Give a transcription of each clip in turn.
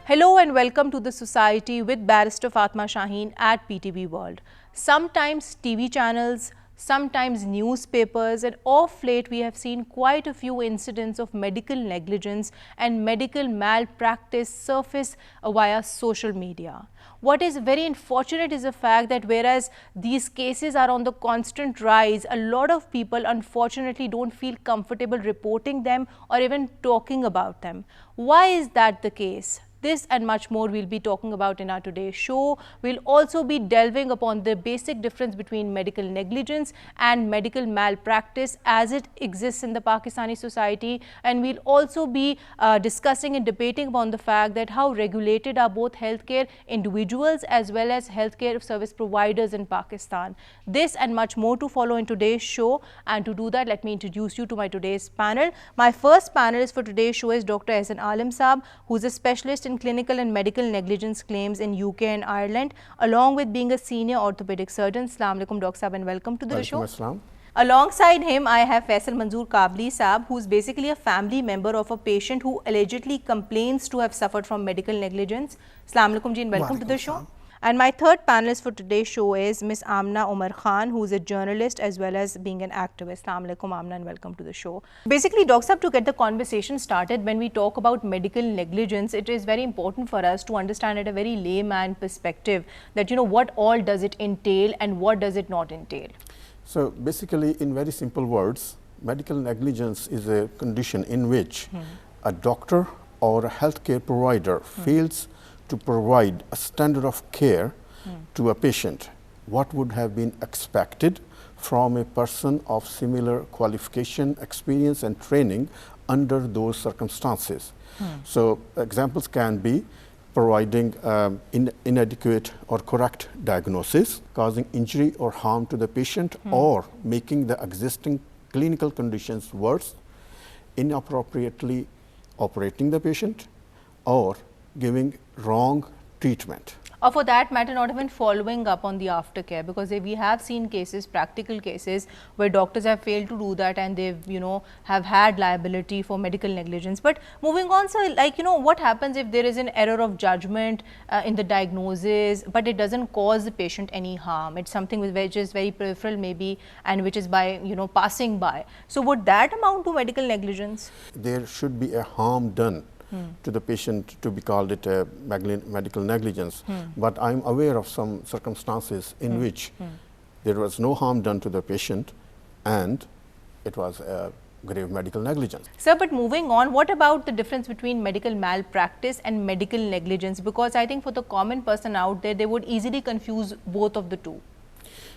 Hello and welcome to The Society with Barrister Fatma Shaheen at PTV World. Sometimes TV channels, sometimes newspapers, and of late we have seen quite a few incidents of medical negligence and medical malpractice surface via social media. What is very unfortunate is the fact that whereas these cases are on the constant rise, a lot of people unfortunately don't feel comfortable reporting them or even talking about them. Why is that the case? This and much more we'll be talking about in our today's show. We'll also be delving upon the basic difference between medical negligence and medical malpractice as it exists in the Pakistani society, and we'll also be discussing and debating upon the fact that how regulated are both healthcare individuals as well as healthcare service providers in Pakistan. This and much more to follow in today's show, and to do that let me introduce you to my today's panel. My first panelist for today's show is Dr. Ehsan Alim Saab, who's a specialist in clinical and medical negligence claims in UK and Ireland, along with being a senior orthopedic surgeon. Assalamu alaikum, Dr. Saab, and welcome to the show. Assalam. Alongside him, I have Faisal Manzoor Kabli Saab, who is basically a family member of a patient who allegedly complains to have suffered from medical negligence. Assalamu alaikum ji, and welcome to the show. And my third panelist for today's show is Ms. Amna Umar Khan, who is a journalist as well as being an activist. Assalamu alaikum, Amna, and welcome to the show. Basically, Dr. Saab, to get the conversation started, when we talk about medical negligence, it is very important for us to understand at a very layman perspective that, what all does it entail and what does it not entail? So basically, in very simple words, medical negligence is a condition in which a doctor or a healthcare provider fails to provide a standard of care to a patient. What would have been expected from a person of similar qualification, experience and training under those circumstances? So examples can be providing inadequate or correct diagnosis, causing injury or harm to the patient, or making the existing clinical conditions worse, inappropriately operating the patient, or giving wrong treatment. Or for that matter, not even following up on the aftercare, because we have seen cases, practical cases, where doctors have failed to do that and they've, have had liability for medical negligence. But moving on, sir, what happens if there is an error of judgment in the diagnosis, but it doesn't cause the patient any harm? It's something which is very peripheral maybe, and which is by, passing by. So would that amount to medical negligence? There should be a harm done to the patient to be called it a medical negligence. But I'm aware of some circumstances in which there was no harm done to the patient and it was a grave medical negligence. Sir, but moving on, what about the difference between medical malpractice and medical negligence? Because I think for the common person out there, they would easily confuse both of the two.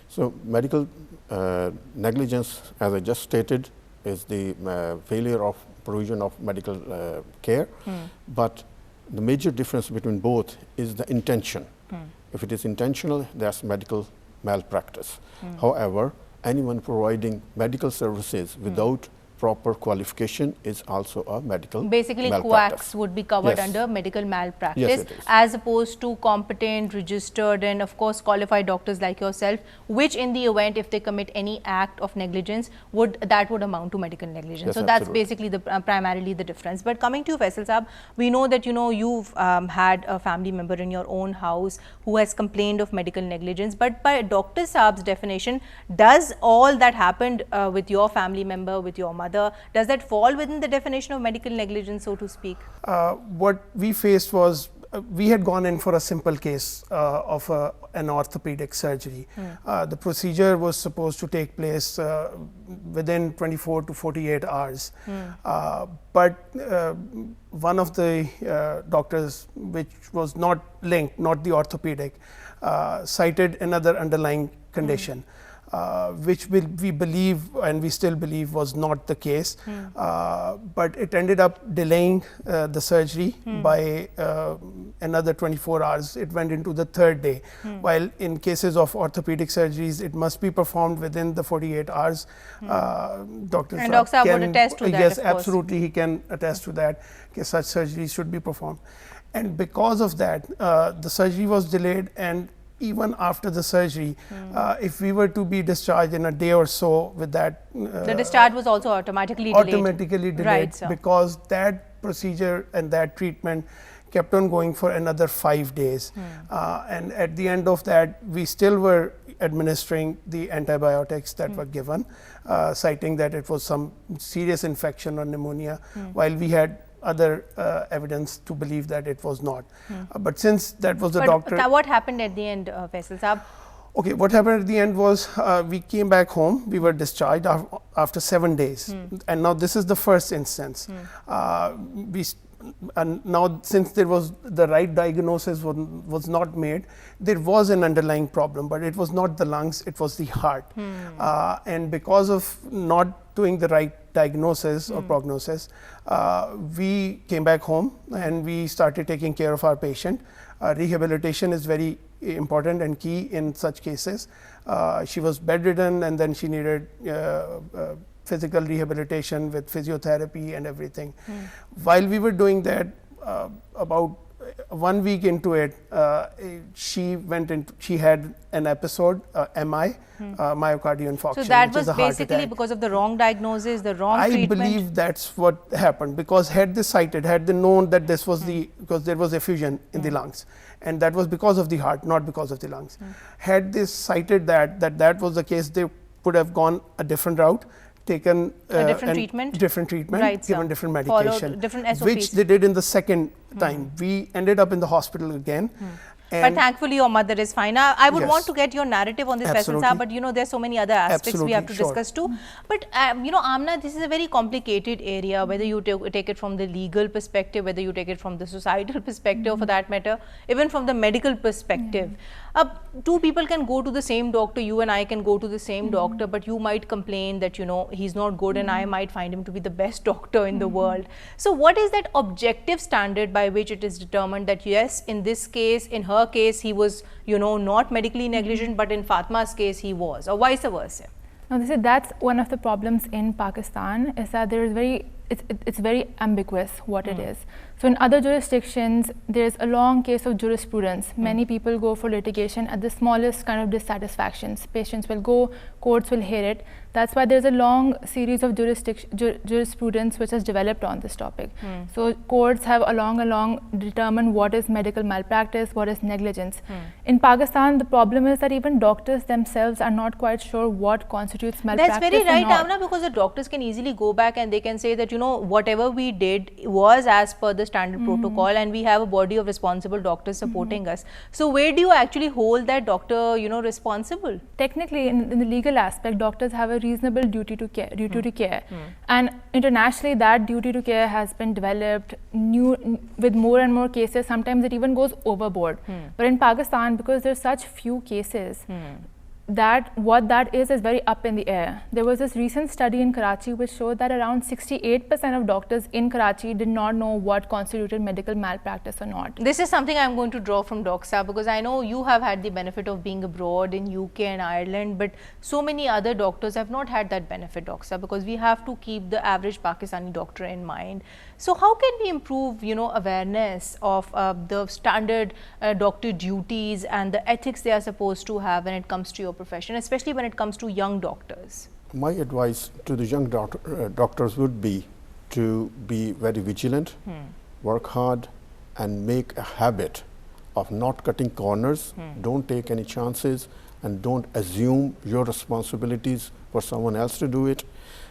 So medical negligence, as I just stated, is the failure of provision of medical care, but the major difference between both is the intention. If it is intentional, that's medical malpractice. However, anyone providing medical services without proper qualification is also a medical basically malpractice. quacks would be covered under medical malpractice, yes, it is, as opposed to competent, registered and of course qualified doctors like yourself, which in the event if they commit any act of negligence would amount to medical negligence. Yes, so that's absolutely. basically the primarily the difference. But coming to you, Faisal Saab, we know that you've had a family member in your own house who has complained of medical negligence, but by Dr. Saab's definition, does all that happened with your family member, with your mother, does that fall within the definition of medical negligence, so to speak? What we faced was, we had gone in for a simple case of an orthopedic surgery. The procedure was supposed to take place within 24 to 48 hours. But one of the doctors, which was not linked, not the orthopedic, cited another underlying condition. Which we believe and we still believe was not the case, but it ended up delaying the surgery by another 24 hours. It went into the third day. While in cases of orthopedic surgeries, it must be performed within the 48 hours. Dr. Saab would attest to that. Yes, absolutely, he can attest to that. Such surgeries should be performed. And because of that, the surgery was delayed, and even after the surgery, if we were to be discharged in a day or so with that, the discharge was also automatically delayed. Right, because that procedure and that treatment kept on going for another 5 days. And at the end of that, we still were administering the antibiotics that were given, citing that it was some serious infection or pneumonia, while we had other evidence to believe that it was not. But since that was the doctor. What happened at the end, Faisal Saab? Okay, what happened at the end was we came back home, we were discharged after 7 days. And now this is the first instance. And now since there was the right diagnosis was not made, there was an underlying problem, but it was not the lungs, it was the heart. And because of not doing the right diagnosis or prognosis, we came back home and we started taking care of our patient. Rehabilitation is very important and key in such cases. She was bedridden and then she needed physical rehabilitation with physiotherapy and everything. While we were doing that, about 1 week into it, she had an episode, MI, myocardial infarction. So that was basically because of the wrong diagnosis, the wrong treatment? I believe that's what happened, because had they known that this was because there was effusion in the lungs, and that was because of the heart, not because of the lungs. Had they cited that was the case, they would have gone a different route, taken a different treatment, right, given different medication, different SOPs. Which they did in the second time. We ended up in the hospital again. But thankfully your mother is fine. I would Yes. want to get your narrative on this, Faisal Saab, but you know, there's so many other aspects we have to discuss too. But you know, Amna, this is a very complicated area, whether you take it from the legal perspective, whether you take it from the societal perspective for that matter, even from the medical perspective. Two people can go to the same doctor, you and I can go to the same doctor, but you might complain that, you know, he's not good and I might find him to be the best doctor in the world. So what is that objective standard by which it is determined that yes, in this case, in her case, he was, you know, not medically negligent, but in Fatma's case, he was, or vice versa? No, that's one of the problems in Pakistan, is that there is it's very ambiguous what it is. So in other jurisdictions, there's a long case of jurisprudence. Many people go for litigation at the smallest kind of dissatisfactions. Patients will go, courts will hear it. That's why there's a long series of jurisprudence which has developed on this topic. So courts have along determined what is medical malpractice, what is negligence. In Pakistan, the problem is that even doctors themselves are not quite sure what constitutes malpractice. That's very right, or not. Amna, because the doctors can easily go back and they can say that, you know, whatever we did was as per the standard protocol, and we have a body of responsible doctors supporting us. So where do you actually hold that doctor, you know, responsible? Technically, in the legal aspect, doctors have a reasonable duty to care, and internationally that duty to care has been developed with more and more cases. Sometimes it even goes overboard. But in Pakistan, because there's such few cases, that what that is very up in the air. There was this recent study in Karachi which showed that around 68% of doctors in Karachi did not know what constituted medical malpractice or not. This is something I'm going to draw from Doxa, because I know you have had the benefit of being abroad in UK and Ireland, but so many other doctors have not had that benefit, Doxa, because we have to keep the average Pakistani doctor in mind. So how can we improve, you know, awareness of the standard doctor duties and the ethics they are supposed to have when it comes to your profession, especially when it comes to young doctors? My advice to the young doctors would be to be very vigilant, work hard, and make a habit of not cutting corners. Don't take any chances and don't assume your responsibilities for someone else to do it.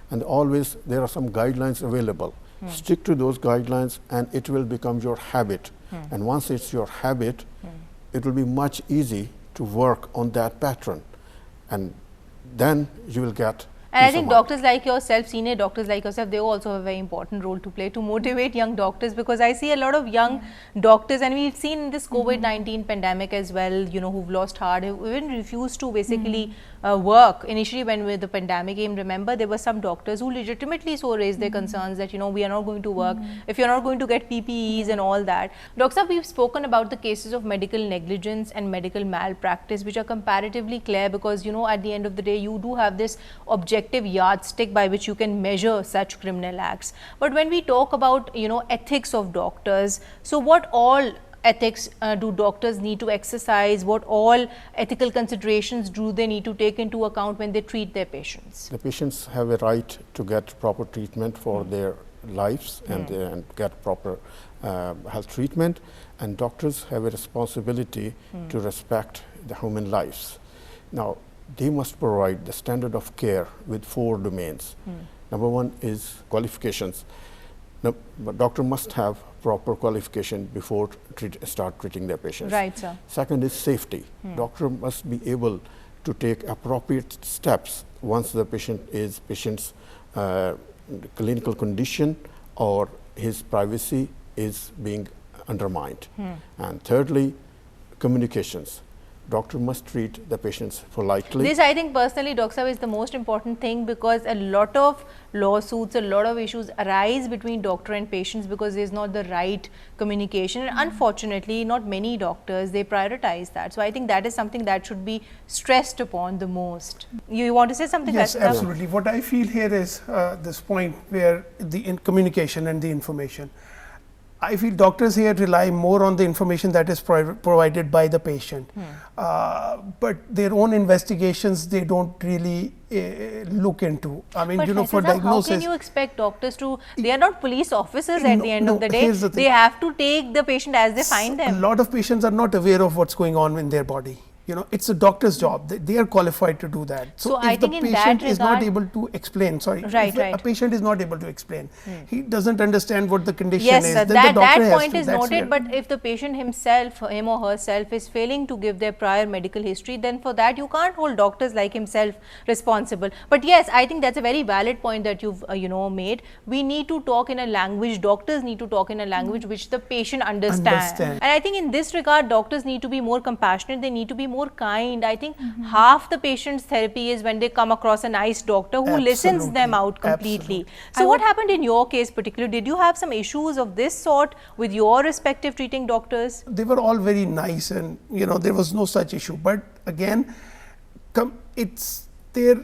And always there are some guidelines available. Stick to those guidelines and it will become your habit. And once it's your habit, it will be much easy to work on that pattern. And then you will get. And I think doctors like yourself, senior doctors like yourself, they also have a very important role to play to motivate young doctors, because I see a lot of young doctors, and we've seen in this COVID-19 pandemic as well, you know, who've lost heart, who even refused to basically work. Initially, when the pandemic came, remember, there were some doctors who legitimately so raised their concerns that, you know, we are not going to work if you're not going to get PPEs and all that. Dr. Saab, we've spoken about the cases of medical negligence and medical malpractice, which are comparatively clear, because, you know, at the end of the day, you do have this objective yardstick by which you can measure such criminal acts. But when we talk about, you know, ethics of doctors, so what all ethics do doctors need to exercise? What all ethical considerations do they need to take into account when they treat their patients? The patients have a right to get proper treatment for their lives and get proper health treatment, and doctors have a responsibility to respect the human lives. Now, they must provide the standard of care with 4 domains. Number 1 is qualifications. Now, doctor must have proper qualification before start treating their patients. Right, sir. Second is safety. Doctor must be able to take appropriate steps once the patient's clinical condition or his privacy is being undermined. And thirdly, communications. Doctor must treat the patients politely. This, I think personally, Dr. Saab, is the most important thing, because a lot of lawsuits, a lot of issues arise between doctor and patients because there is not the right communication. And unfortunately, not many doctors, they prioritize that. So I think that is something that should be stressed upon the most. You want to say something? Yes, Dr. Saab? absolutely. What I feel here is this point where the communication and the information. I feel doctors here rely more on the information that is provided by the patient, but their own investigations they don't really look into. I mean, But you know, for Faisal, diagnosis. how can you expect doctors to? They are not police officers at the end of the day. Here's the thing. They have to take the patient as they find A them. lot of patients are not aware of what's going on in their body. You know, it's a doctor's job. They are qualified to do that. So if I the think in that patient is not regard- able to explain, sorry, Right, if right. a patient is not able to explain, he doesn't understand what the condition Yes, is. sir, then that the doctor has point to. is That's noted, where- but if the patient himself, him or herself is failing to give their prior medical history, then for that you can't hold doctors like himself responsible. But yes, I think that's a very valid point that you've made. We need to talk in a language, doctors need to talk in a language which the patient understands. Understand. And I think in this regard, doctors need to be more compassionate, they need to be more kind. I think half the patient's therapy is when they come across a nice doctor who listens them Absolutely. out completely. Absolutely. So what happened in your case particularly? Did you have some issues of this sort with your respective treating doctors? They were all very nice, and you know there was no such issue. But again, it's there.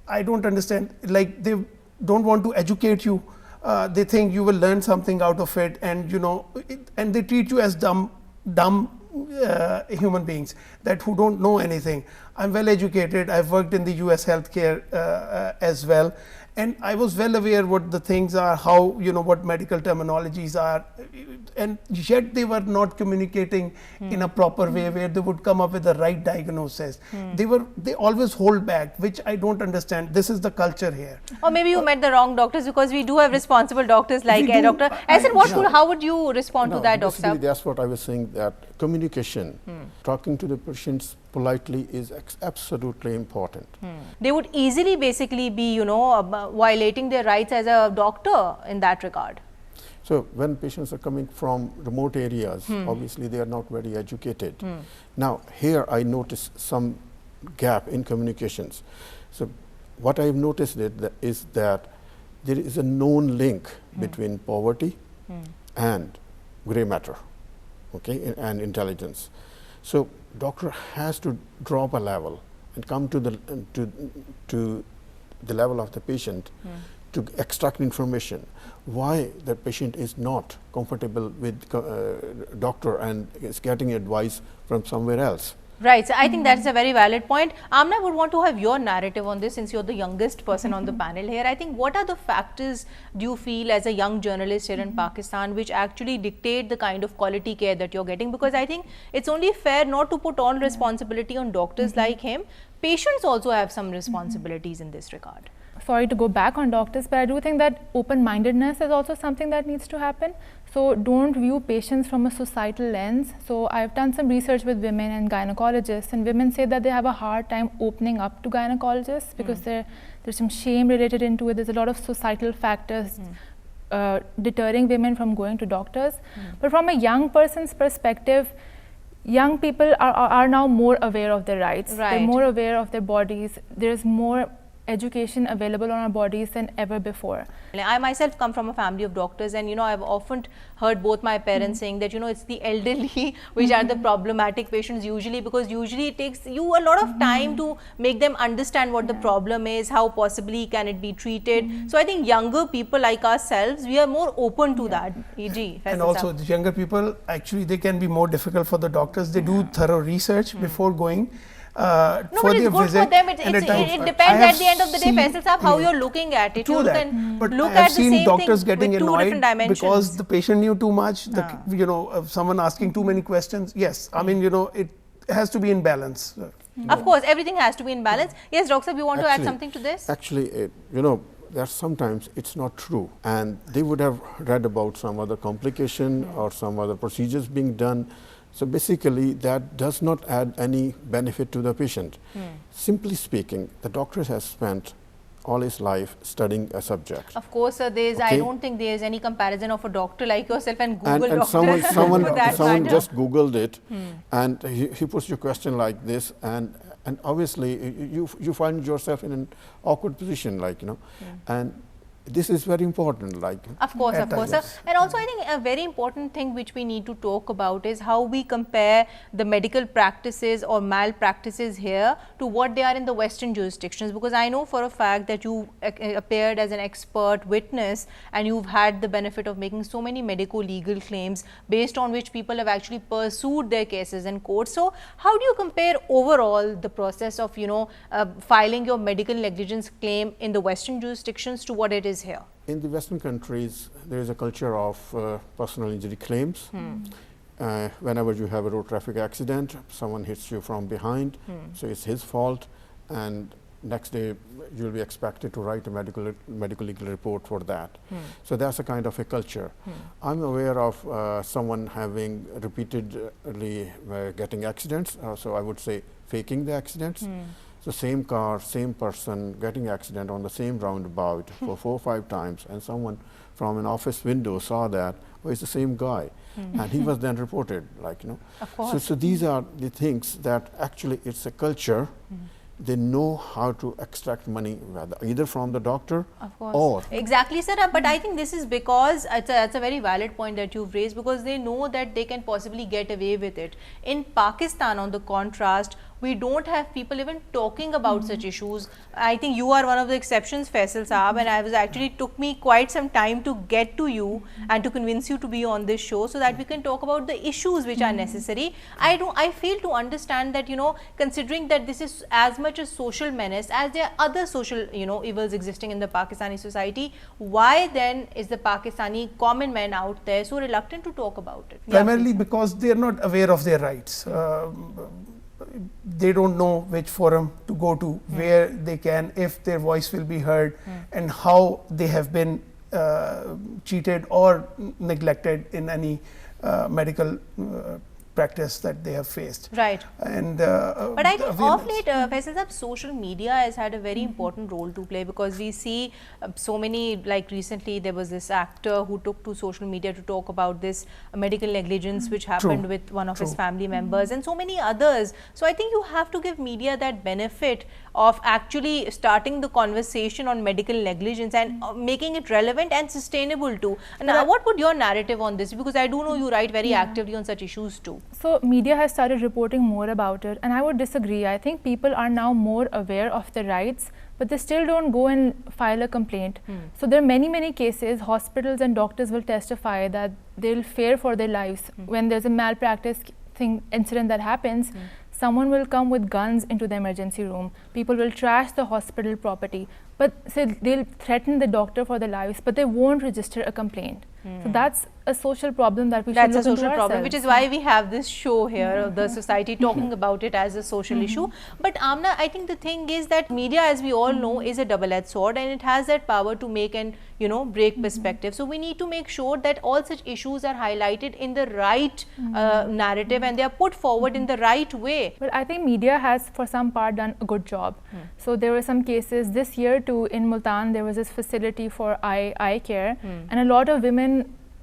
I don't understand. Like, they don't want to educate you. They think you will learn something out of it, and you know, and they treat you as dumb human beings that who don't know anything. I'm well educated. I've worked in the US healthcare as well, and I was well aware what the things are, how, you know, what medical terminologies are, and yet they were not communicating in a proper way where they would come up with the right diagnosis. They always hold back, which I don't understand. This is the culture here. Or maybe you met the wrong doctors, because we do have responsible doctors like We do. Dr. Ahsan, how would you respond to No, that, Dr. basically Saab? that's what I was saying, that communication, talking to the patients politely is absolutely important. They would easily basically be, violating their rights as a doctor in that regard. So when patients are coming from remote areas, obviously they are not very educated. Now here I notice some gap in communications. So what I have noticed is that there is a known link between poverty and gray matter, okay, and intelligence. So doctor has to drop a level and come to the level of the patient to extract information. Why the patient is not comfortable with doctor and is getting advice from somewhere else. Right, so I think that's a very valid point. Amna, I would want to have your narrative on this, since you're the youngest person on the panel here. I think, what are the factors do you feel as a young journalist here in Pakistan which actually dictate the kind of quality care that you're getting? Because I think it's only fair not to put all responsibility on doctors like him. Patients also have some responsibilities in this regard. Sorry to go back on doctors, but I do think that open-mindedness is also something that needs to happen. So don't view patients from a societal lens. So I've done some research with women and gynecologists, and women say that they have a hard time opening up to gynecologists because there's some shame related into it. There's a lot of societal factors deterring women from going to doctors. But from a young person's perspective, young people are now more aware of their rights. Right. They're more aware of their bodies. There's more education available on our bodies than ever before. I myself come from a family of doctors, and I've often heard both my parents saying that it's the elderly which are the problematic patients usually, because usually it takes you a lot of time to make them understand what the problem is, how possibly can it be treated. So I think younger people like ourselves, we are more open to that. And also the younger people, actually they can be more difficult for the doctors. They do thorough research before going. No, for but it's their good visit. for them. and at times- It I depends have at the end of the day, seen- Faisal Saab, how you're looking at it. True You that, can but look I have at the seen same doctors thing getting with two annoyed different dimensions. because the patient knew too much. You know, someone asking too many questions. Yes, I mean, you know, it has to be in balance. Of course, everything has to be in balance. Yes, Dr. Saab, you want to add something to this? Actually, you know, that sometimes it's not true, and they would have read about some other complication or some other procedures being done. So basically, that does not add any benefit to the patient. Simply speaking, the doctor has spent all his life studying a subject. Of course, sir, I Okay. don't think there is any comparison of a doctor like yourself and Google And doctor. someone for that someone matter. just Googled it, and he puts your question like this, and obviously you find yourself in an awkward position, like, you know, and this is very important, like. Of course, At sir. times. And also, I think a very important thing which we need to talk about is how we compare the medical practices or malpractices here to what they are in the Western jurisdictions. Because I know for a fact that you appeared as an expert witness and you've had the benefit of making so many medico-legal claims based on which people have actually pursued their cases in court. So, how do you compare overall the process of, you know, filing your medical negligence claim in the Western jurisdictions to what it is here? In the Western countries, there is a culture of personal injury claims. Whenever you have a road traffic accident, someone hits you from behind, so it's his fault, and next day you will be expected to write a medical legal report for that. So that's a kind of a culture. I'm aware of someone having repeatedly getting accidents, so I would say faking the accidents. So same car, same person getting accident on the same roundabout for 4 or 5 times, and someone from an office window saw that, oh, it's the same guy, and he was then reported, like, you know. Of course. So these are the things that actually it's a culture. They know how to extract money, either from the doctor or. Exactly, sir. But I think this is because it's a very valid point that you've raised, because they know that they can possibly get away with it. In Pakistan, on the contrast, we don't have people even talking about such issues. I think you are one of the exceptions, Faisal Saab, and I was actually took me quite some time to get to you and to convince you to be on this show so that we can talk about the issues which are necessary. I fail to understand that, you know, considering that this is as much a social menace as there are other social, you know, evils existing in the Pakistani society, why then is the Pakistani common man out there so reluctant to talk about it? Primarily because they are not aware of their rights. They don't know which forum to go to, where they can, if their voice will be heard, and how they have been cheated or neglected in any medical practice that they have faced. Right. And but I think of late, Faisal Saab, social media has had a very important role to play, because we see so many, like recently there was this actor who took to social media to talk about this medical negligence which happened with one of his family members, and so many others. So I think you have to give media that benefit of actually starting the conversation on medical negligence and making it relevant and sustainable too. And what would your narrative on this? Because I do know you write very actively on such issues too. So media has started reporting more about it, and I would disagree. I think people are now more aware of their rights, but they still don't go and file a complaint. So there are many cases, hospitals and doctors will testify that they'll fear for their lives. When there's a malpractice incident that happens, someone will come with guns into the emergency room. People will trash the hospital property, but say they'll threaten the doctor for their lives, but they won't register a complaint. So that's a social problem that we should look into That's a social problem, ourselves. which is why we have this show here of the society talking about it as a social issue. But Amna, I think the thing is that media, as we all know, is a double-edged sword, and it has that power to make and, you know, break perspective. So we need to make sure that all such issues are highlighted in the right narrative and they are put forward in the right way. Well, I think media has for some part done a good job. So there were some cases this year too in Multan. There was this facility for eye care, and a lot of women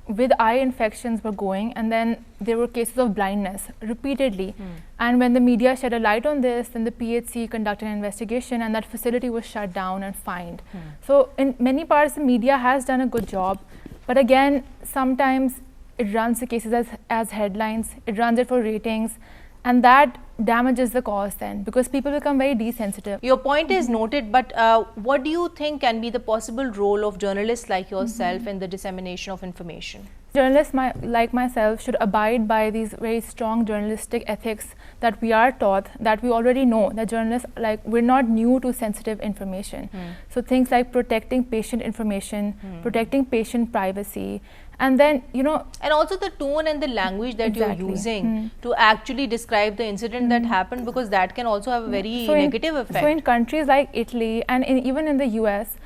with eye infections were going, and then there were cases of blindness repeatedly. And when the media shed a light on this, then the PHC conducted an investigation and that facility was shut down and fined. So in many parts the media has done a good job, but again sometimes it runs the cases as headlines, it runs it for ratings, and that damages the cause then, because people become very desensitive. Your point is noted, but what do you think can be the possible role of journalists like yourself in the dissemination of information? Journalists like myself should abide by these very strong journalistic ethics that we are taught, that we already know, that journalists, like, we're not new to sensitive information. So things like protecting patient information, protecting patient privacy, and then, you know, and also the tone and the language that you're using to actually describe the incident that happened, because that can also have a very negative effect. So in countries like Italy and even in the US,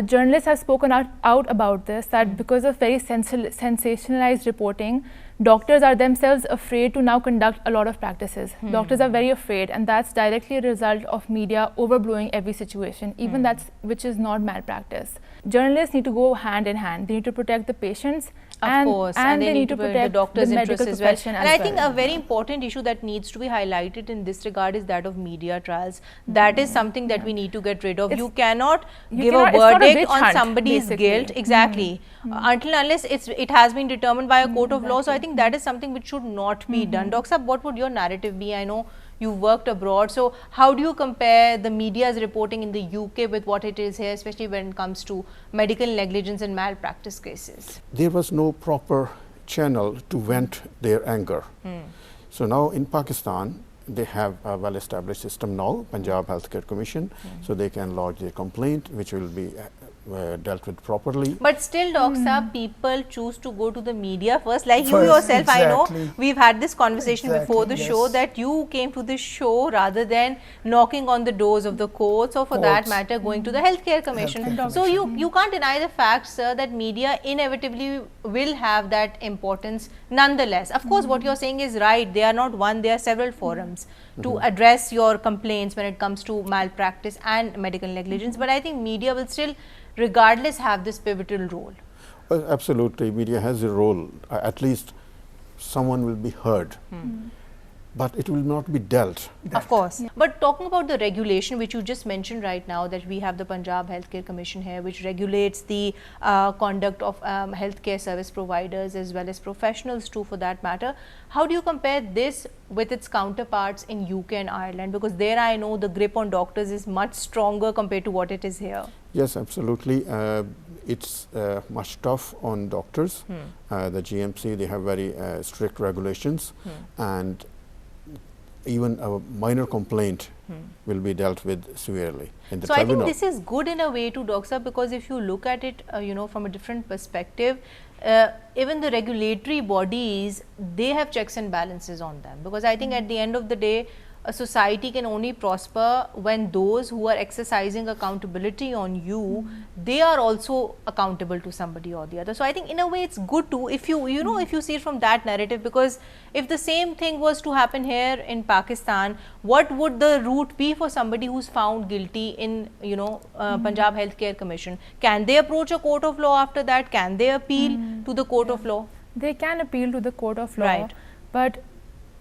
journalists have spoken out about this, that because of very sensationalized reporting, doctors are themselves afraid to now conduct a lot of practices. Doctors are very afraid, and that's directly a result of media overblowing every situation, even which is not malpractice. Journalists need to go hand in hand. They need to protect the patients, of course, and they need to protect the doctor's interests as well. And I think a very important issue that needs to be highlighted in this regard is that of media trials. That is something that we need to get rid of. You cannot give a verdict on somebody's guilt, exactly, until unless it has been determined by a court of law. So I think that is something which should not be done. Dr. Saab, what would your narrative be? I know you worked abroad, so how do you compare the media's reporting in the UK with what it is here, especially when it comes to medical negligence and malpractice cases? There was no proper channel to vent their anger. So now in Pakistan, they have a well-established system now, Punjab Healthcare Commission, so they can lodge their complaint, which will be dealt with properly. But still, Dr. people choose to go to the media first, like you yourself. I know we've had this conversation before the show, that you came to this show rather than knocking on the doors of the courts, or for that matter going to the Healthcare Commission. So you can't deny the fact, sir, that media inevitably will have that importance nonetheless. Of course, what you're saying is right. They are not one, there are several forums to address your complaints when it comes to malpractice and medical negligence. But I think media will still regardless have this pivotal role. Well, absolutely, media has a role. At least someone will be heard, but it will not be dealt. Of course. But talking about the regulation which you just mentioned right now, that we have the Punjab Healthcare Commission here, which regulates the conduct of healthcare service providers as well as professionals too, for that matter. How do you compare this with its counterparts in UK and Ireland? Because there I know the grip on doctors is much stronger compared to what it is here. Yes, absolutely. It's much tough on doctors. The GMC, they have very strict regulations, and even a minor complaint will be dealt with severely in the tribunal. I think this is good in a way too, Dr. because if you look at it, you know, from a different perspective, even the regulatory bodies, they have checks and balances on them, because I think at the end of the day, a society can only prosper when those who are exercising accountability on you, they are also accountable to somebody or the other. So I think in a way it's good to, if you know, if you see it from that narrative, because if the same thing was to happen here in Pakistan, what would the route be for somebody who's found guilty in, you know, Punjab Healthcare Commission? Can they approach a court of law after that? Can they appeal to the court of law? They can appeal to the court of law, right. But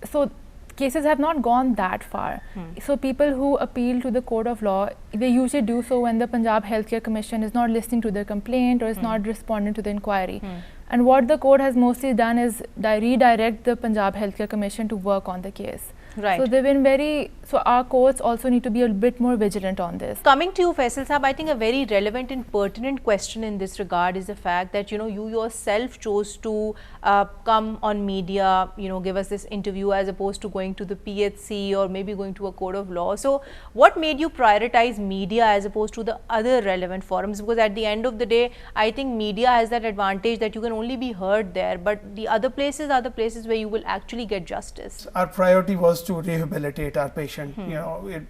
so cases have not gone that far. So people who appeal to the court of law, they usually do so when the Punjab Healthcare Commission is not listening to their complaint or is not responding to the inquiry. And what the court has mostly done is redirect the Punjab Healthcare Commission to work on the case. Right. So they've been so our courts also need to be a bit more vigilant on this. Coming to you, Faisal Saab, I think a very relevant and pertinent question in this regard is the fact that, you know, you yourself chose to come on media, you know, give us this interview as opposed to going to the PHC or maybe going to a court of law. So what made you prioritize media as opposed to the other relevant forums? Because at the end of the day, I think media has that advantage that you can only be heard there, but the other places are the places where you will actually get justice. Our priority was to rehabilitate our patient. You know,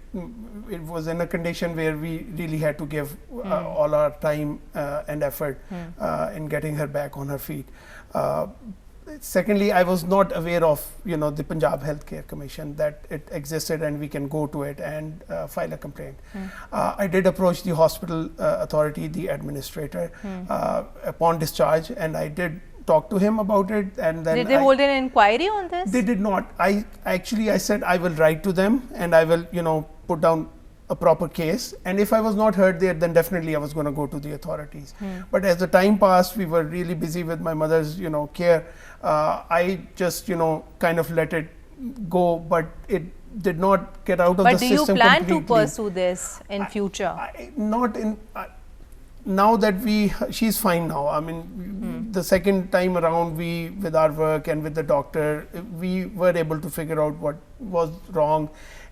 it was in a condition where we really had to give all our time and effort in getting her back on her feet. Secondly, I was not aware of, you know, the Punjab Healthcare Commission, that it existed and we can go to it and file a complaint. I did approach the hospital authority, the administrator, upon discharge, and I did talk to him about it. And then did they hold an inquiry on this? They did not. I said I will write to them and I will, you know, put down a proper case, and if I was not heard there, then definitely I was going to go to the authorities. But as the time passed, we were really busy with my mother's, you know, care. I just, you know, kind of let it go, but it did not get out of the system completely. But do you plan to pursue this in future? now that she's fine now. I mean, the second time around, we, with our work and with the doctor, we were able to figure out what was wrong,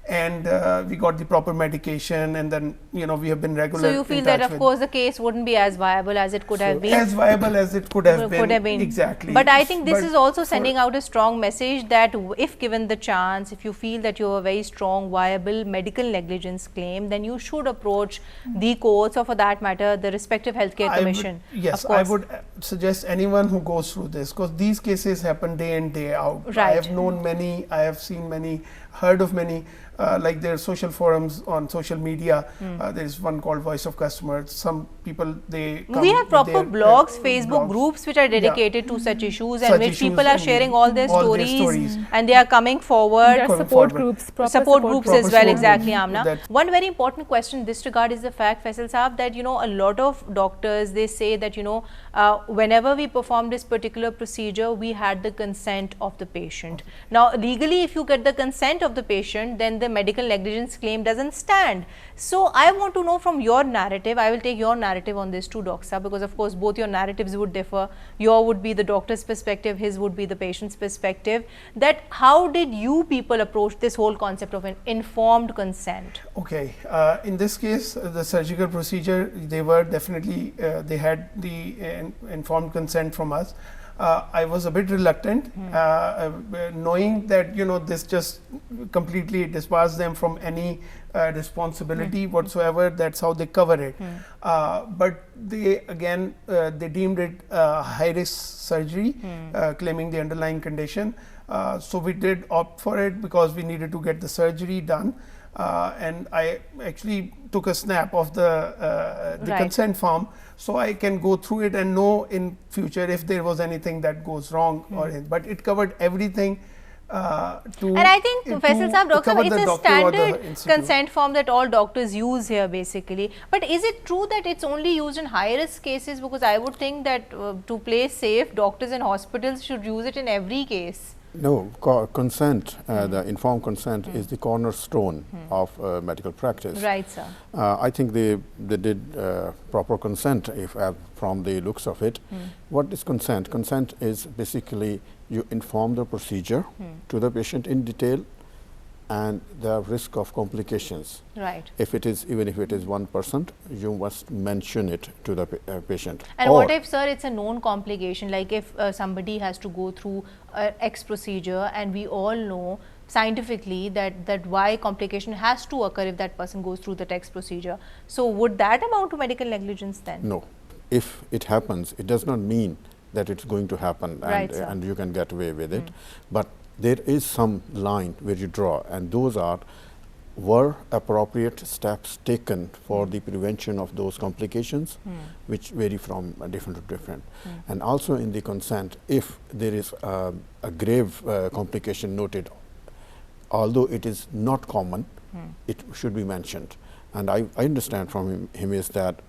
and we got the proper medication, and then we have been regular. So you feel that of course the case wouldn't be as viable as it could have been. As viable as it could have been. Exactly. But I think this is also sending out a strong message that if given the chance, if you feel that you have a very strong, viable medical negligence claim, then you should approach the courts, or for that matter, the respective healthcare commission. Yes, I would suggest anyone who goes through this, because these cases happen day in, day out. Right. I have known many, I have seen many, heard of many. Like there are social forums on social media. There is one called Voice of Customers. Some people, they come. We have proper blogs, Facebook groups which are dedicated to such issues, and which people are sharing all their stories, and they are coming forward. There are support groups, support groups as well, exactly, Amna. One very important question in this regard is the fact, Faisal Saab, that a lot of doctors, they say that whenever we perform this particular procedure, we had the consent of the patient. Now legally, if you get the consent of the patient, then the medical negligence claim doesn't stand. So I want to know from your narrative, I will take your narrative on this too, Dr. Saab, because of course both your narratives would differ. Your would be the doctor's perspective, his would be the patient's perspective. That how did you people approach this whole concept of an informed consent? Okay, in this case, the surgical procedure, they were definitely, they had the informed consent from us. I was a bit reluctant, knowing that this just completely dispars them from any responsibility whatsoever. That's how they cover it. But they again they deemed it high risk surgery, claiming the underlying condition. So we did opt for it because we needed to get the surgery done. And I actually took a snap of the consent form, so I can go through it and know in future if there was anything that goes wrong but it covered everything. And I think, Faisal Saab, Dr. Saab, it's a standard consent form that all doctors use here basically. But is it true that it's only used in high risk cases? Because I would think that to play safe, doctors and hospitals should use it in every case. No, consent, the informed consent is the cornerstone of medical practice. Right, sir. I think they did proper consent from the looks of it. What is consent? Consent is basically you inform the procedure to the patient in detail and the risk of complications. Right. Even if it is 1%, you must mention it to the patient. And what if, sir, it's a known complication, like if somebody has to go through X procedure, and we all know scientifically that Y complication has to occur if that person goes through the X procedure. So would that amount to medical negligence then? No. If it happens, it does not mean that it's going to happen, and you can get away with it. But there is some line where you draw, and those were appropriate steps taken for the prevention of those complications, which vary from different to different. And also in the consent, if there is a grave complication noted, although it is not common, it should be mentioned. And I understand from him is that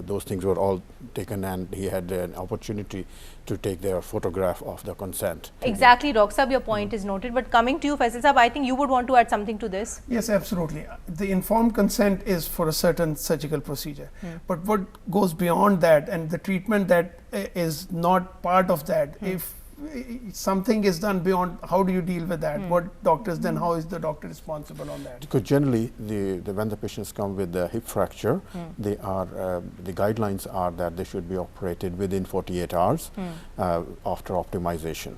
those things were all taken, and he had an opportunity to take their photograph of the consent. Exactly, Dr. Saab, your point is noted. But coming to you, Faisal Saab, I think you would want to add something to this. Yes, absolutely. The informed consent is for a certain surgical procedure. But what goes beyond that, and the treatment that is not part of that, if something is done beyond, how do you deal with that? What doctors then, how is the doctor responsible on that? Because generally, when the patients come with a hip fracture, they are the guidelines are that they should be operated within 48 hours after optimization.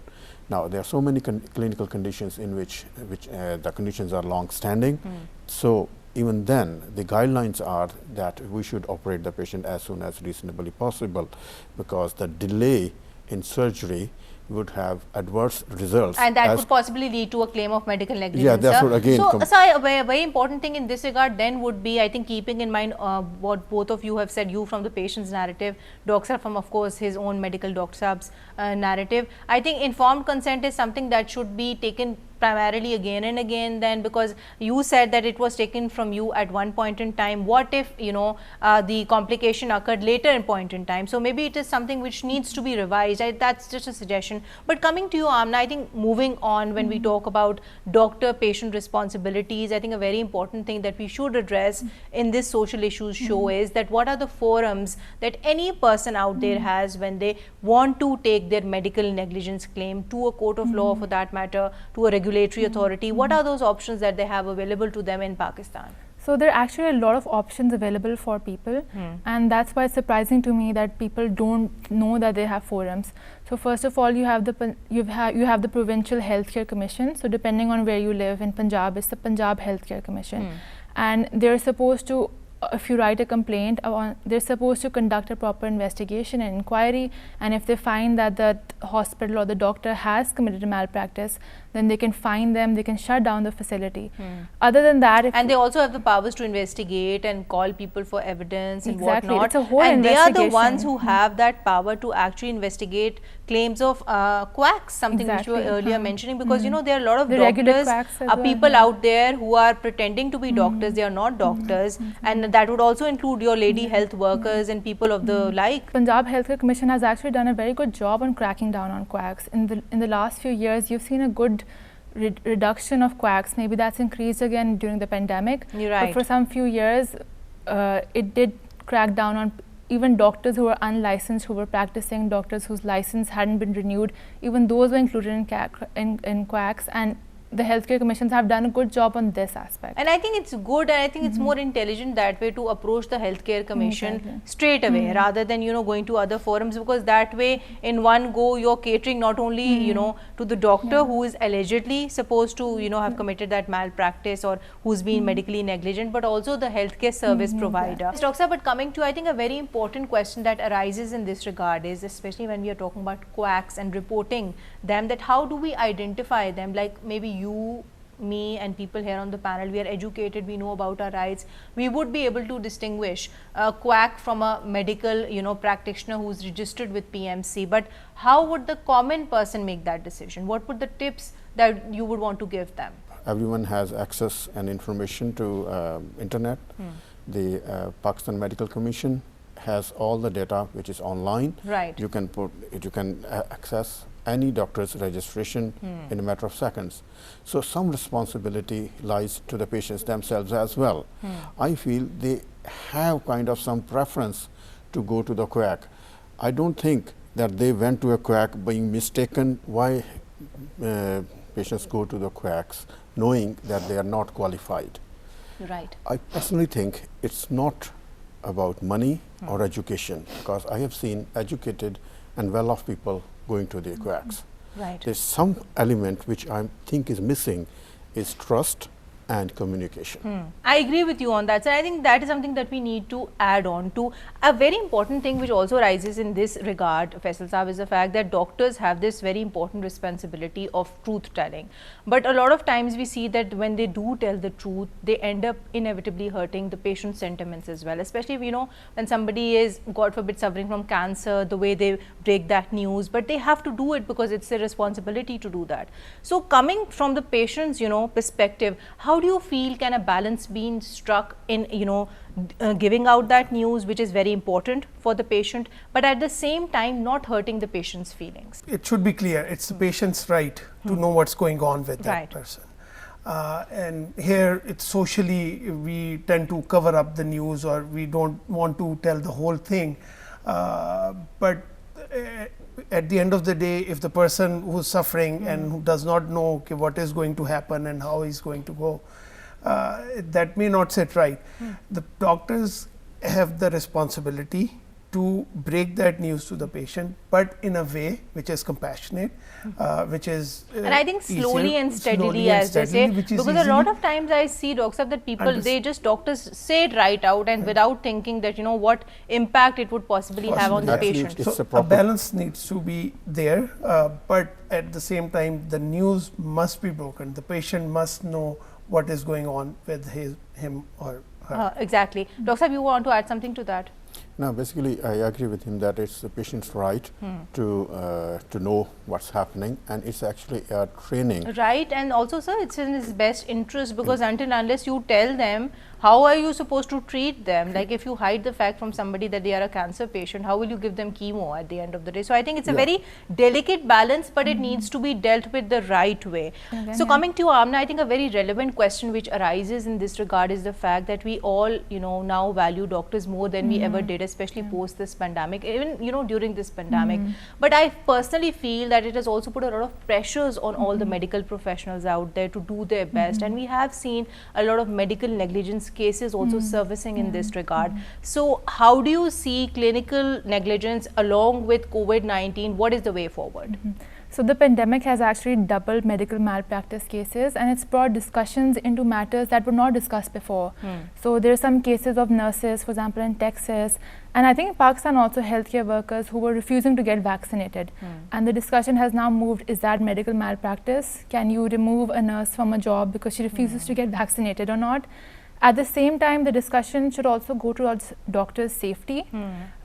Now, there are so many clinical conditions in which the conditions are long-standing. So even then, the guidelines are that we should operate the patient as soon as reasonably possible, because the delay in surgery would have adverse results. And that would possibly lead to a claim of medical negligence. Yeah, that's what again. So, a very important thing in this regard then would be, I think, keeping in mind what both of you have said, you from the patient's narrative, Dr. Saab from, of course, his own medical Dr. Saab's narrative. I think informed consent is something that should be taken primarily again and again then? Because you said that it was taken from you at one point in time. What if, you know, the complication occurred later in point in time? So maybe it is something which needs to be revised. That's just a suggestion. But coming to you, Amna, I think moving on, when we talk about doctor-patient responsibilities, I think a very important thing that we should address in this social issues show is that what are the forums that any person out there has when they want to take their medical negligence claim to a court of law, for that matter, to a regulatory authority. What are those options that they have available to them in Pakistan? So there are actually a lot of options available for people, and that's why it's surprising to me that people don't know that they have forums. So first of all, you have the Provincial Healthcare Commission. So depending on where you live, in Punjab, it's the Punjab Healthcare Commission, and they're supposed to, if you write a complaint, they're supposed to conduct a proper investigation and inquiry, and if they find that the hospital or the doctor has committed a malpractice, then they can fine them, they can shut down the facility. Other than that, and they also have the powers to investigate and call people for evidence and whatnot. It's a whole and they are the investigation. ones who have that power to actually investigate claims of quacks, something which you were earlier mentioning, because you know there are a lot of The regular doctors, quacks as well, people out there who are pretending to be doctors. They are not doctors, and that would also include your lady health workers and people of the like. Punjab Healthcare Commission has actually done a very good job on cracking down on quacks. In the last few years, you've seen a good reduction of quacks. Maybe that's increased again during the pandemic. You're right. But for some few years, it did crack down on even doctors who were unlicensed, who were practicing, doctors whose license hadn't been renewed. Even those were included in quacks, and the healthcare commissions have done a good job on this aspect. And I think it's good, and I think it's more intelligent that way to approach the healthcare commission straight away, rather than, you know, going to other forums, because that way in one go you're catering not only you know, to the doctor who is allegedly supposed to, you know, have committed that malpractice or who's been medically negligent, but also the healthcare service provider. Dr. Sir, but coming to, I think, a very important question that arises in this regard is, especially when we are talking about quacks and reporting them, that how do we identify them? Like maybe you, me and people here on the panel, we are educated, we know about our rights, we would be able to distinguish a quack from a medical, you know, practitioner who's registered with PMC. But how would the common person make that decision? What would the tips that you would want to give them? Everyone has access and information to internet. The Pakistan Medical Commission has all the data which is online. Right. You can access any doctor's registration in a matter of seconds. So some responsibility lies to the patients themselves as well. I feel they have kind of some preference to go to the quack. I don't think that they went to a quack being mistaken. Why patients go to the quacks knowing that they are not qualified? Right. I personally think it's not about money or education, because I have seen educated and well-off people going to the quacks. Right. There's some element which I think is missing, is trust and communication. I agree with you on that. So I think that is something that we need to add on to. A very important thing which also rises in this regard, Faisal Saab, is the fact that doctors have this very important responsibility of truth telling. But a lot of times we see that when they do tell the truth, they end up inevitably hurting the patient's sentiments as well. Especially if, you know, when somebody is, God forbid, suffering from cancer, the way they break that news, but they have to do it because it's their responsibility to do that. So coming from the patient's, you know, perspective, how do you feel can a balance be struck in, you know, giving out that news which is very important for the patient, but at the same time not hurting the patient's feelings? It should be clear, it's the patient's right to know what's going on with that person. And here it's socially, we tend to cover up the news, or we don't want to tell the whole thing. But at the end of the day, if the person who's suffering and who does not know what is going to happen and how he's going to go, that may not sit right. The doctors have the responsibility to break that news to the patient, but in a way which is compassionate, which is and I think slowly easier, and steadily, slowly and as they say, steadily, which is because a lot of times I see, doctors, that people, they just, doctors say it right out and without thinking that, you know, what impact it would possibly have on the Actually, patient. it's so a a balance needs to be there, but at the same time the news must be broken. The patient must know what is going on with him or her. Exactly. Dr. Saab, you want to add something to that? No, basically, I agree with him that it's the patient's right to know what's happening, and it's actually a training. Right, and also, sir, it's in his best interest, because until unless you tell them, how are you supposed to treat them? Like, if you hide the fact from somebody that they are a cancer patient, how will you give them chemo at the end of the day? So I think it's a very delicate balance, but it needs to be dealt with the right way. So coming to you, Amna, I think a very relevant question which arises in this regard is the fact that we all, now value doctors more than we ever did, especially post this pandemic, even, during this pandemic. But I personally feel that it has also put a lot of pressures on all the medical professionals out there to do their best. And we have seen a lot of medical negligence cases also surfacing in this regard. So how do you see clinical negligence along with COVID-19? What is the way forward? So the pandemic has actually doubled medical malpractice cases, and it's brought discussions into matters that were not discussed before. So there are some cases of nurses, for example, in Texas, and I think in Pakistan also healthcare workers who were refusing to get vaccinated. And the discussion has now moved, is that medical malpractice? Can you remove a nurse from a job because she refuses to get vaccinated or not? At the same time, the discussion should also go towards doctors' safety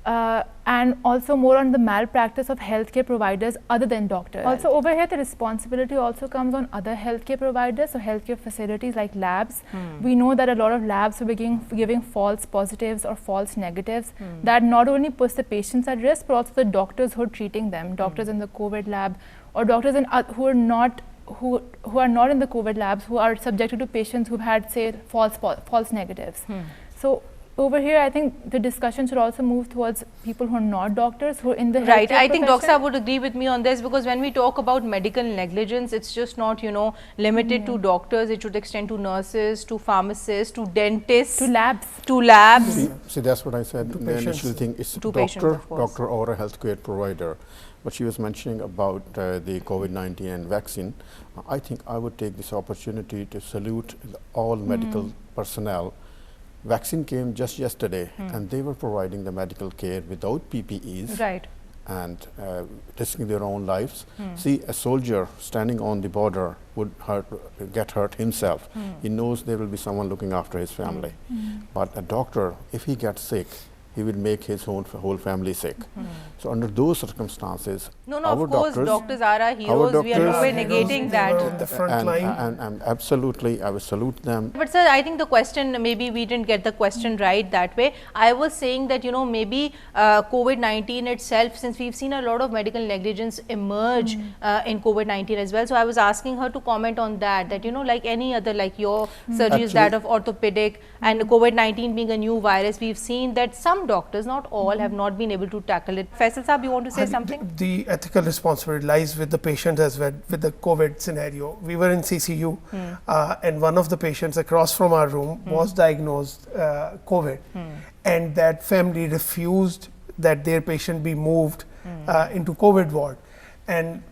and also more on the malpractice of healthcare providers other than doctors. Also over here, the responsibility also comes on other healthcare providers, so healthcare facilities like labs. We know that a lot of labs are giving false positives or false negatives that not only puts the patients at risk, but also the doctors who are treating them, doctors in the COVID lab or doctors who are not in the COVID labs, who are subjected to patients who've had, say, false negatives. So over here, I think the discussion should also move towards people who are not doctors, who are in the Right. I think profession. Dr. would agree with me on this, because when we talk about medical negligence, it's just not, limited to doctors. It should extend to nurses, to pharmacists, to dentists, to labs. to labs. See, that's what I said. The initial thing is patients, of course. doctor or a healthcare provider. But she was mentioning about the COVID-19 and vaccine. I think I would take this opportunity to salute all medical personnel. Vaccine came just yesterday, and they were providing the medical care without PPEs. Right. And risking their own lives. See, a soldier standing on the border would get hurt himself. He knows there will be someone looking after his family. But a doctor, if he gets sick, he will make his whole family sick. So under those circumstances, No, of course, doctors are our heroes. We are nowhere negating that. The front line. and absolutely, I will salute them. But sir, I think the question, maybe we didn't get the question right that way. I was saying that, maybe COVID-19 itself, since we've seen a lot of medical negligence emerge in COVID-19 as well. So I was asking her to comment on that, like any other, like your surgery is that of orthopedic, and COVID-19 being a new virus, we've seen that some doctors, not all, have not been able to tackle it. Faisal Saab, you want to say something? The ethical responsibility lies with the patient as well, with the COVID scenario. We were in CCU, and one of the patients across from our room was diagnosed COVID, and that family refused that their patient be moved into COVID ward. And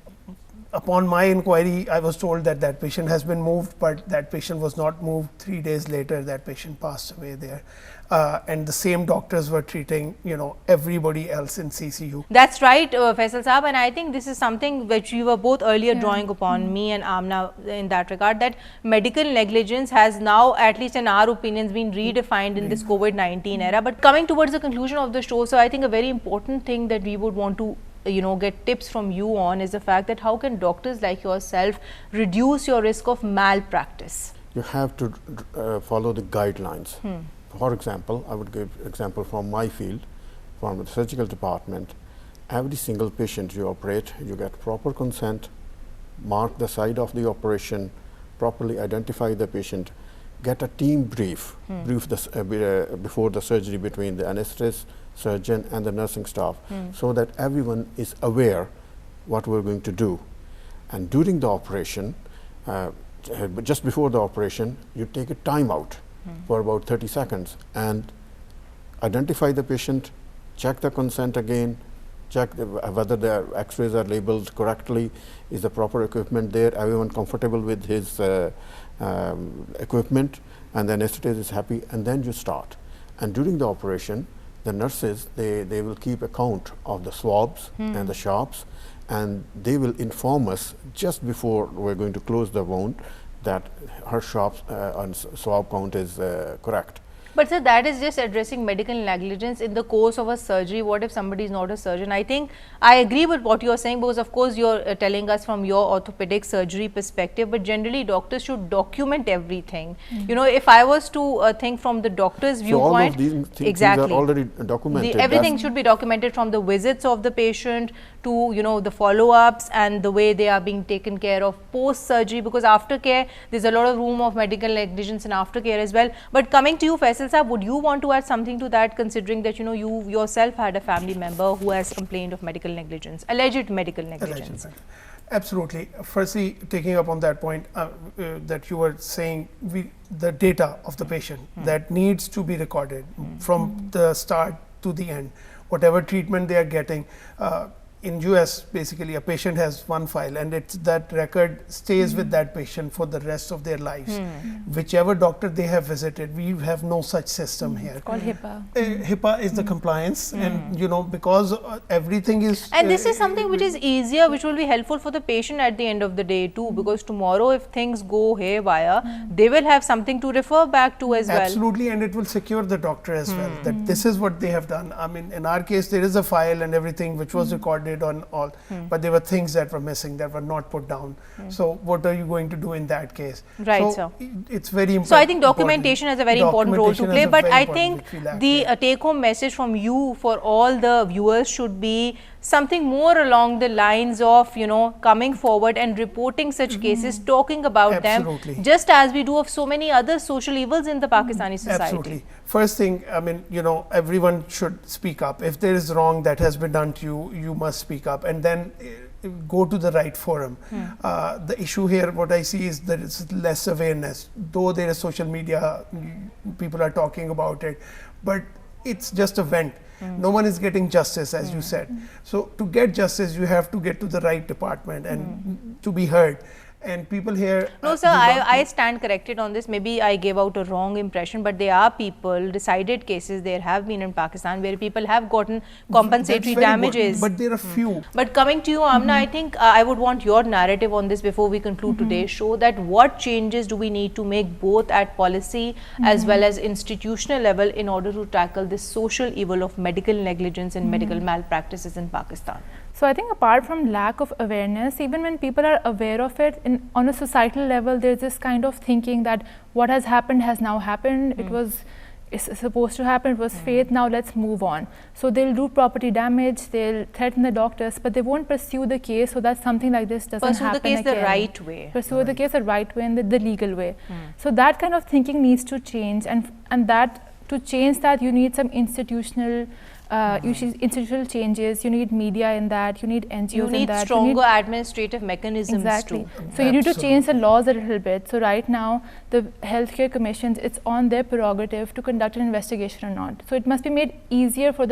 upon my inquiry, I was told that that patient has been moved, but that patient was not moved. 3 days later, that patient passed away there. And the same doctors were treating, everybody else in CCU. That's right, Faisal Saab, and I think this is something which you were both earlier drawing upon, me and Amna, in that regard, that medical negligence has now, at least in our opinions, been redefined in this COVID-19 era. But coming towards the conclusion of the show, so I think a very important thing that we would want to get tips from you on is the fact that how can doctors like yourself reduce your risk of malpractice? You have to follow the guidelines. For example, I would give example from my field, from the surgical department. Every single patient you operate, you get proper consent, mark the site of the operation, properly identify the patient, get a team brief, before the surgery between the anesthetist, surgeon and the nursing staff, so that everyone is aware what we're going to do. And during the operation, just before the operation, you take a timeout for about 30 seconds and identify the patient, check the consent again, check whether the x-rays are labeled correctly, is the proper equipment there, everyone comfortable with his equipment, and the anesthetist is happy, and then you start. And during the operation, the nurses, they will keep account of the swabs and the sharps, and they will inform us just before we're going to close the wound that her sharps and swab count is correct. But sir, that is just addressing medical negligence in the course of a surgery. What if somebody is not a surgeon? I think I agree with what you are saying, because of course you are telling us from your orthopedic surgery perspective, but generally doctors should document everything. You know, if I was to think from the doctor's viewpoint, all of these things exactly, are already documented. Everything should be documented, from the visits of the patient to, you know, the follow-ups and the way they are being taken care of post-surgery, because aftercare, there's a lot of room of medical negligence in aftercare as well. But coming to you, Faisal Saab, would you want to add something to that, considering that, you know, you yourself had a family member who has complained of medical negligence, alleged medical negligence? Absolutely. Firstly, taking up on that point that you were saying, the data of the patient that needs to be recorded from the start to the end, whatever treatment they are getting. In US, basically a patient has one file, and it's that record stays with that patient for the rest of their lives. Whichever doctor they have visited, we have no such system here. It's called HIPAA. HIPAA is the compliance, and you know, because everything is. And this is something which is easier, which will be helpful for the patient at the end of the day too, because tomorrow if things go haywire, they will have something to refer back to as well. Absolutely, and it will secure the doctor as well, that this is what they have done. I mean, in our case, there is a file and everything which was recorded on all, but there were things that were missing, that were not put down. So what are you going to do in that case? Right, so sir. It's very important. So I think documentation has a very important role to play, but I think the take-home message from you for all the viewers should be something more along the lines of, you know, coming forward and reporting such cases, talking about them, just as we do of so many other social evils in the Pakistani society. Absolutely. First thing, I mean, you know, everyone should speak up. If there is wrong that has been done to you, you must speak up, and then go to the right forum. The issue here, what I see, is there is less awareness. Though there is social media, people are talking about it, but it's just a vent. No one is getting justice, as you said. So to get justice, you have to get to the right department and to be heard. And people here. No, sir, I stand corrected on this. Maybe I gave out a wrong impression, but there are people, decided cases there have been in Pakistan where people have gotten compensatory damages. But there are few. But coming to you, Amna, I think I would want your narrative on this before we conclude today's show, that what changes do we need to make both at policy as well as institutional level in order to tackle this social evil of medical negligence and medical malpractices in Pakistan? So I think apart from lack of awareness, even when people are aware of it, on a societal level, there's this kind of thinking that what has happened has now happened. It's supposed to happen. It was fate. Now let's move on. So they'll do property damage. They'll threaten the doctors, but they won't pursue the case so that something like this doesn't happen again. Pursue the case the right way. Pursue the case the right way and the legal way. So that kind of thinking needs to change, and that to change that, you need some institutional. Institutional changes, you need media in that, you need NGOs in that. You need stronger administrative mechanisms too. So you need to change the laws a little bit. So right now, the healthcare commissions, it's on their prerogative to conduct an investigation or not. So it must be made easier for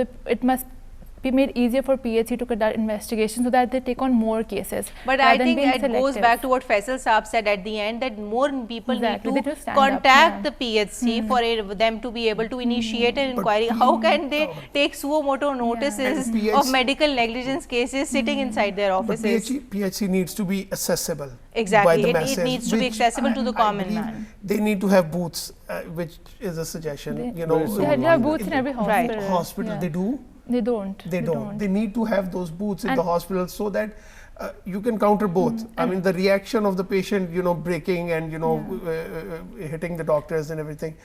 PHC to conduct investigations so that they take on more cases. But I think it goes back to what Faisal Saab said at the end, that more people need to contact the PHC for them to be able to initiate an inquiry. How can they take suo moto notices of medical negligence cases sitting inside their offices? But PHC needs to be accessible. Exactly, it needs to be accessible to the common man. They need to have booths, which is a suggestion. They have booths in every hospital. Right. Hospital, they do. They don't. They don't. They need to have those booths in the hospital so that you can counter both. I mean, the reaction of the patient, you know, breaking and, you know, hitting the doctors and everything.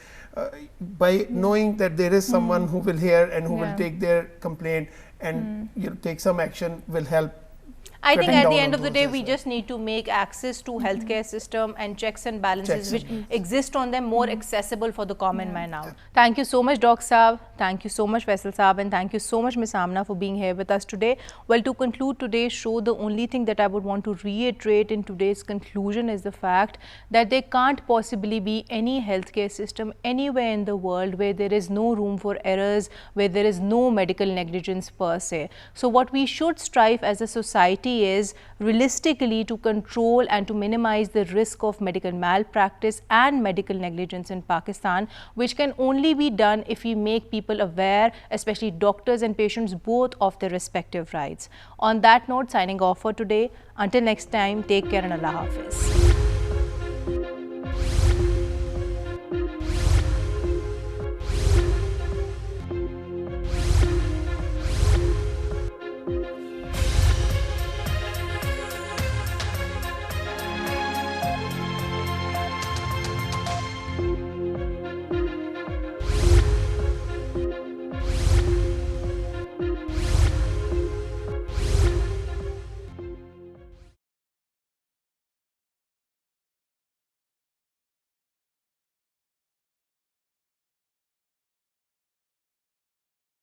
By knowing that there is someone who will hear and who will take their complaint and you know, take some action, will help. I think at the end of the day, we just need to make access to healthcare system and checks and balances which exist on them more accessible for the common man now. Thank you so much, Doc Saab. Thank you so much, Faisal Saab, and thank you so much, Ms. Amna, for being here with us today. Well, to conclude today's show, the only thing that I would want to reiterate in today's conclusion is the fact that there can't possibly be any healthcare system anywhere in the world where there is no room for errors, where there is no medical negligence per se. So what we should strive as a society is realistically to control and to minimize the risk of medical malpractice and medical negligence in Pakistan, which can only be done if we make people aware, especially doctors and patients, both of their respective rights. On that note, signing off for today. Until next time, take care and Allah Hafiz.